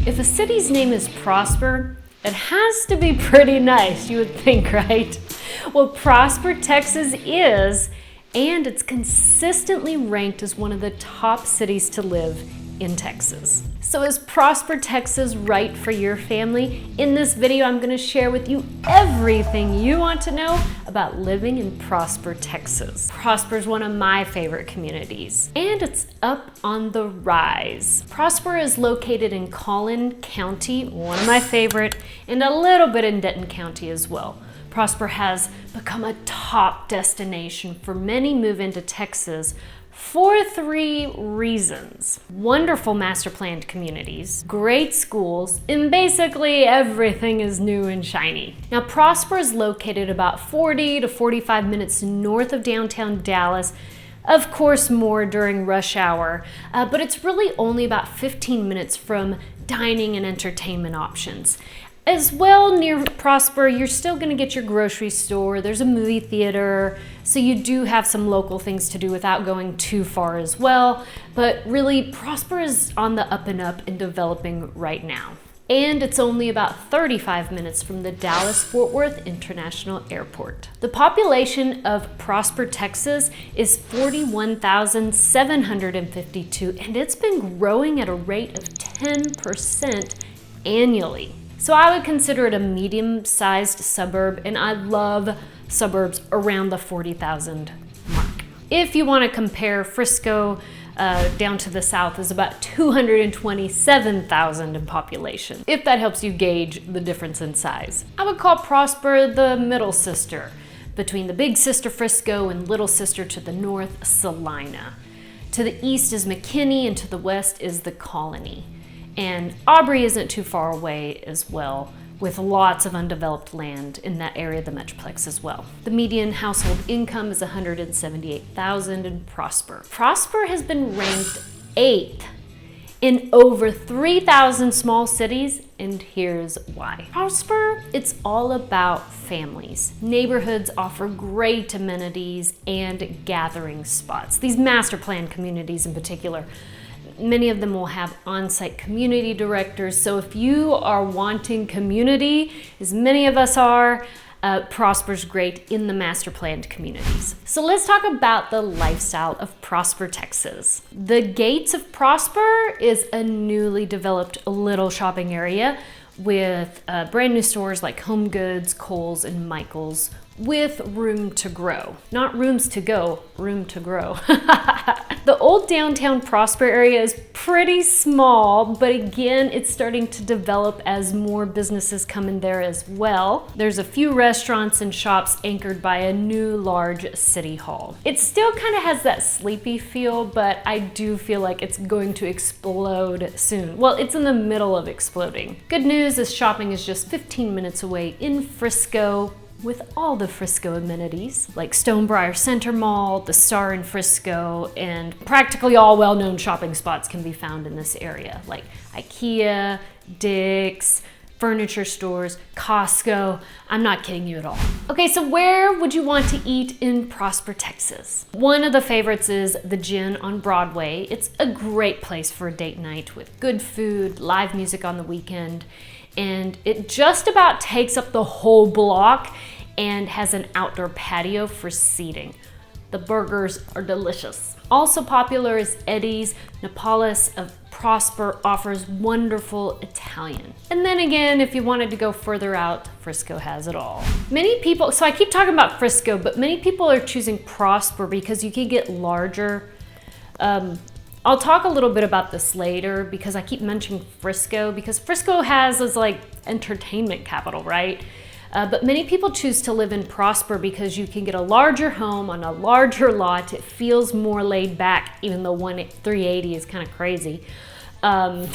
If a city's name is Prosper, it has to be pretty nice, you would think, right? Well, Prosper, Texas is, and it's consistently ranked as one of the top cities to live in Texas. So is Prosper, Texas right for your family? In this video, I'm gonna share with you everything you want to know about living in Prosper, Texas. Prosper is one of my favorite communities, and it's up on the rise. Prosper is located in Collin County, one of my favorite, and a little bit in Denton County as well. Prosper has become a top destination for many move into Texas for 3 reasons. Wonderful master planned communities, great schools, and basically everything is new and shiny. Now, Prosper is located about 40 to 45 minutes north of downtown Dallas, of course more during rush hour, but it's really only about 15 minutes from dining and entertainment options. As well, near Prosper, you're still gonna get your grocery store, there's a movie theater, so you do have some local things to do without going too far as well. But really, Prosper is on the up and up and developing right now. And it's only about 35 minutes from the Dallas-Fort Worth International Airport. The population of Prosper, Texas is 41,752, and it's been growing at a rate of 10% annually. So I would consider it a medium-sized suburb, and I love suburbs around the 40,000 mark. If you want to compare, Frisco down to the south is about 227,000 in population, if that helps you gauge the difference in size. I would call Prosper the middle sister between the big sister Frisco and little sister to the north, Salina. To the east is McKinney, and to the west is the Colony. And Aubrey isn't too far away as well, with lots of undeveloped land in that area of the Metroplex as well. The median household income is $178,000 in Prosper. Prosper has been ranked 8th in over 3,000 small cities, and here's why. Prosper, it's all about families. Neighborhoods offer great amenities and gathering spots. These master plan communities in particular, many of them will have on-site community directors. So if you are wanting community, as many of us are, Prosper's great in the master planned communities. So let's talk about the lifestyle of Prosper, Texas. The Gates of Prosper is a newly developed little shopping area with brand new stores like Home Goods, Kohl's, and Michael's, with room to grow. Not rooms to go, room to grow. The old downtown Prosper area is pretty small, but again, it's starting to develop as more businesses come in there as well. There's a few restaurants and shops anchored by a new large city hall. It still kind of has that sleepy feel, but I do feel like it's going to explode soon. Well, it's in the middle of exploding. Good news is shopping is just 15 minutes away in Frisco, with all the Frisco amenities like Stonebriar Center Mall, the Star in Frisco, and practically all well-known shopping spots can be found in this area like IKEA, Dick's, furniture stores, Costco. I'm not kidding you at all. Okay, so where would you want to eat in Prosper, Texas? One of the favorites is the Gin on Broadway. It's a great place for a date night with good food, live music on the weekend, and it just about takes up the whole block and has an outdoor patio for seating. The burgers are delicious. Also popular is Eddie's. Naples of Prosper offers wonderful Italian. And then again, if you wanted to go further out, Frisco has it all. Many people, so I keep talking about Frisco, but many people are choosing Prosper because you can get larger. I'll talk a little bit about this later because I keep mentioning Frisco because Frisco has this like entertainment capital, right? But many people choose to live in Prosper because you can get a larger home on a larger lot. It feels more laid back, even though 380 is kind of crazy. But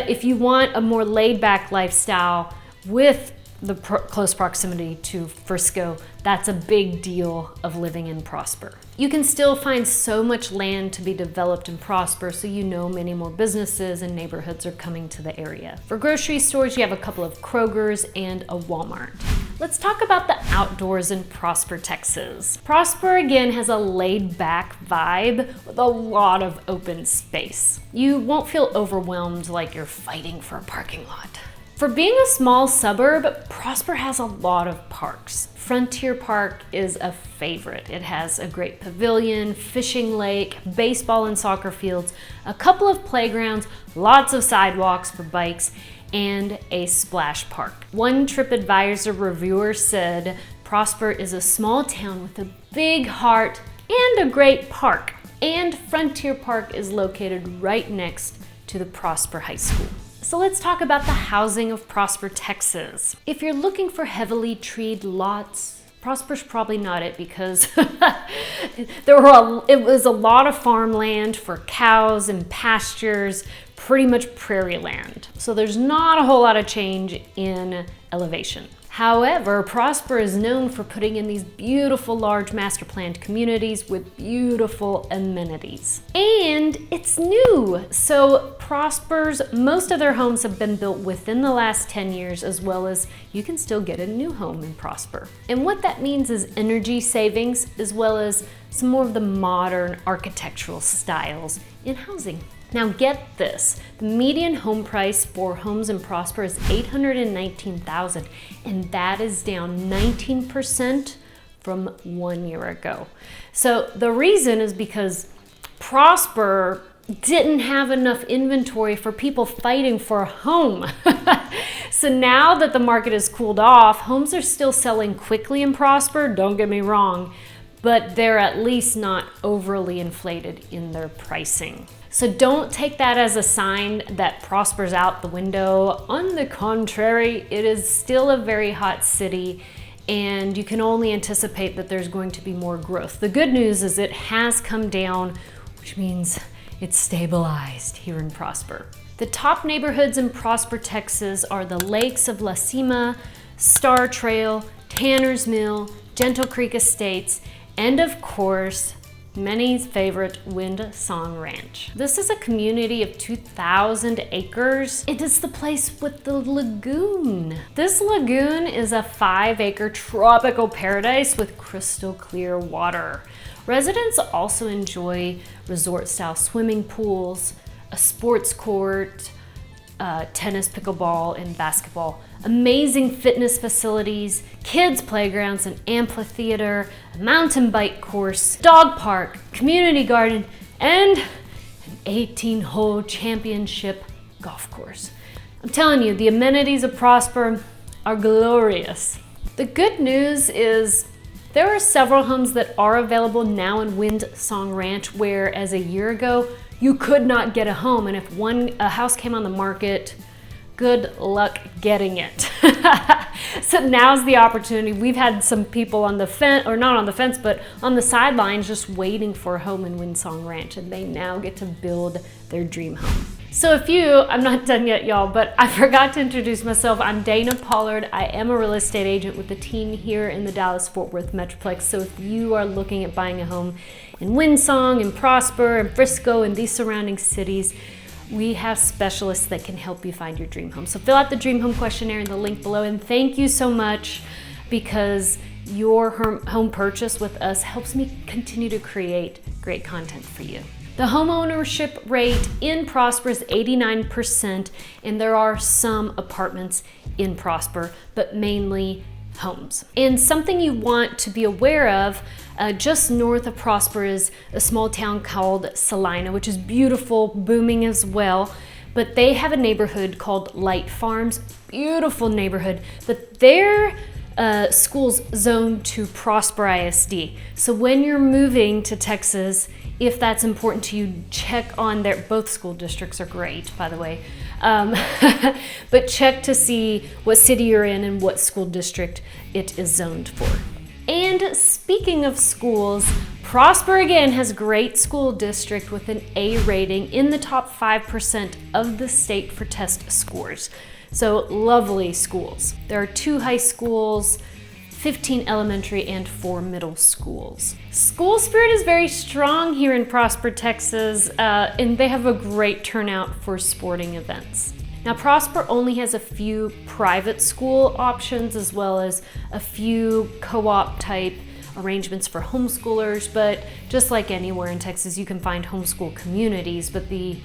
if you want a more laid back lifestyle with the close proximity to Frisco, that's a big deal of living in Prosper. You can still find so much land to be developed in Prosper, so you know many more businesses and neighborhoods are coming to the area. For grocery stores, you have a couple of Kroger's and a Walmart. Let's talk about the outdoors in Prosper, Texas. Prosper, again, has a laid-back vibe with a lot of open space. You won't feel overwhelmed like you're fighting for a parking lot. For being a small suburb, Prosper has a lot of parks. Frontier Park is a favorite. It has a great pavilion, fishing lake, baseball and soccer fields, a couple of playgrounds, lots of sidewalks for bikes, and a splash park. One TripAdvisor reviewer said, Prosper is a small town with a big heart and a great park. And Frontier Park is located right next to the Prosper High School. So let's talk about the housing of Prosper, Texas. If you're looking for heavily treed lots, Prosper's probably not it, because it was a lot of farmland for cows and pastures, pretty much prairie land. So there's not a whole lot of change in elevation. However, Prosper is known for putting in these beautiful large master planned communities with beautiful amenities. And it's new. So Prosper's, most of their homes have been built within the last 10 years, as well as you can still get a new home in Prosper. And what that means is energy savings, as well as some more of the modern architectural styles in housing. Now get this, the median home price for homes in Prosper is $819,000, and that is down 19% from 1 year ago. So the reason is because Prosper didn't have enough inventory for people fighting for a home. So now that the market has cooled off, homes are still selling quickly in Prosper, don't get me wrong, but they're at least not overly inflated in their pricing. So don't take that as a sign that Prosper's out the window. On the contrary, it is still a very hot city, and you can only anticipate that there's going to be more growth. The good news is it has come down, which means it's stabilized here in Prosper. The top neighborhoods in Prosper, Texas are the Lakes of La Cima, Star Trail, Tanner's Mill, Gentle Creek Estates, and of course, many's favorite Wind Song Ranch. This is a community of 2,000 acres. It is the place with the lagoon. This lagoon is a 5-acre tropical paradise with crystal clear water. Residents also enjoy resort-style swimming pools, a sports court, tennis, pickleball, and basketball, amazing fitness facilities, kids playgrounds, an amphitheater, a mountain bike course, dog park, community garden, and an 18-hole championship golf course. I'm telling you, the amenities of Prosper are glorious. The good news is there are several homes that are available now in Wind Song Ranch, whereas a year ago, you could not get a home, and if a house came on the market, good luck getting it. So now's the opportunity. We've had some people on the fence, or not on the fence, but on the sidelines just waiting for a home in Wind Song Ranch, and they now get to build their dream home. So I'm not done yet, y'all, but I forgot to introduce myself. I'm Dana Pollard. I am a real estate agent with the team here in the Dallas-Fort Worth Metroplex. So if you are looking at buying a home in Windsong, in Prosper, in Frisco, and these surrounding cities, we have specialists that can help you find your dream home. So fill out the dream home questionnaire in the link below, and thank you so much, because your home purchase with us helps me continue to create great content for you. The home ownership rate in Prosper is 89%, and there are some apartments in Prosper, but mainly homes. And something you want to be aware of, just north of Prosper is a small town called Salina, which is beautiful, booming as well. But they have a neighborhood called Light Farms, beautiful neighborhood, but their school's zoned to Prosper ISD. So when you're moving to Texas, if that's important to you, check on both school districts are great, by the way. But check to see what city you're in and what school district it is zoned for. And speaking of schools, Prosper again has a great school district with an A rating in the top 5% of the state for test scores. So lovely schools. There are 2 high schools, 15 elementary, and 4 middle schools. School spirit is very strong here in Prosper, Texas, and they have a great turnout for sporting events. Now, Prosper only has a few private school options as well as a few co-op type arrangements for homeschoolers, but just like anywhere in Texas, you can find homeschool communities, but the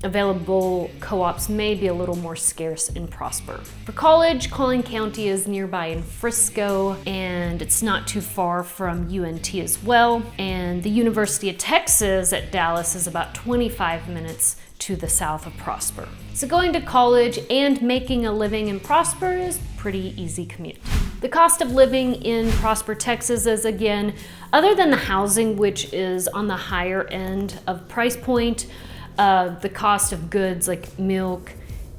available co-ops may be a little more scarce in Prosper. For college, Collin County is nearby in Frisco, and it's not too far from UNT as well. And the University of Texas at Dallas is about 25 minutes to the south of Prosper. So going to college and making a living in Prosper is pretty easy commute. The cost of living in Prosper, Texas is, again, other than the housing, which is on the higher end of price point, the cost of goods like milk,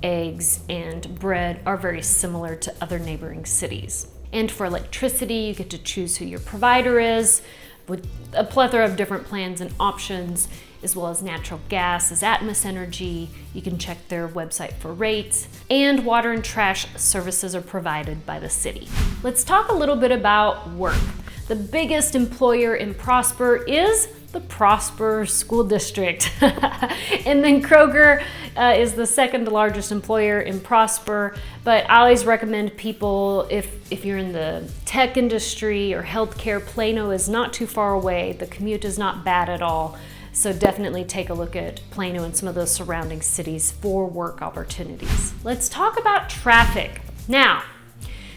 eggs, and bread are very similar to other neighboring cities. And for electricity, you get to choose who your provider is, with a plethora of different plans and options, as well as natural gas is Atmos Energy. You can check their website for rates, and water and trash services are provided by the city. Let's talk a little bit about work. The biggest employer in Prosper is the Prosper School District. And then Kroger is the second largest employer in Prosper, but I always recommend people, if you're in the tech industry or healthcare, Plano is not too far away. The commute is not bad at all. So definitely take a look at Plano and some of those surrounding cities for work opportunities. Let's talk about traffic. Now,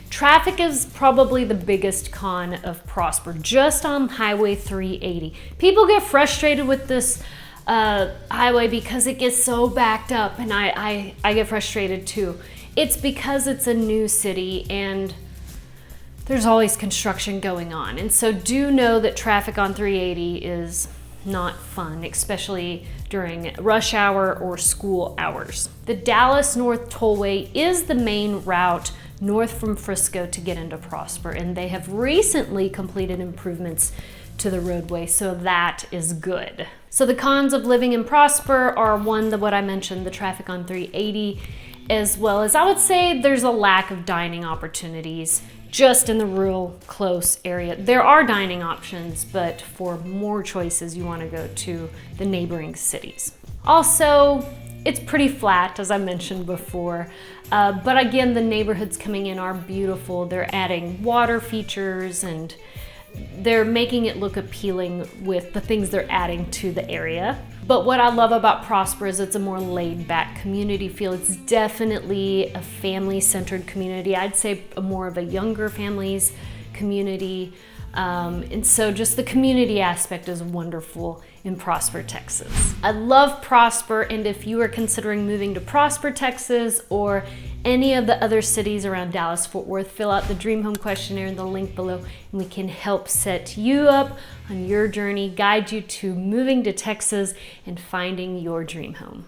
traffic is probably the biggest con of Prosper, just on Highway 380. People get frustrated with this highway because it gets so backed up, and I get frustrated too. It's because it's a new city and there's always construction going on. And so do know that traffic on 380 is not fun, especially during rush hour or school hours. The Dallas North Tollway is the main route north from Frisco to get into Prosper, and they have recently completed improvements to the roadway, so that is good. So the cons of living in Prosper are, one, what I mentioned, the traffic on 380, as well as I would say there's a lack of dining opportunities just in the real close area. There are dining options, but for more choices, you want to go to the neighboring cities. Also, it's pretty flat, as I mentioned before, but again, the neighborhoods coming in are beautiful. They're adding water features and they're making it look appealing with the things they're adding to the area. But what I love about Prosper is it's a more laid-back community feel. It's definitely a family-centered community. I'd say more of a younger families community. And so just the community aspect is wonderful in Prosper, Texas. I love Prosper, and if you are considering moving to Prosper, Texas, or any of the other cities around Dallas-Fort Worth, fill out the Dream Home questionnaire in the link below, and we can help set you up on your journey, guide you to moving to Texas and finding your dream home.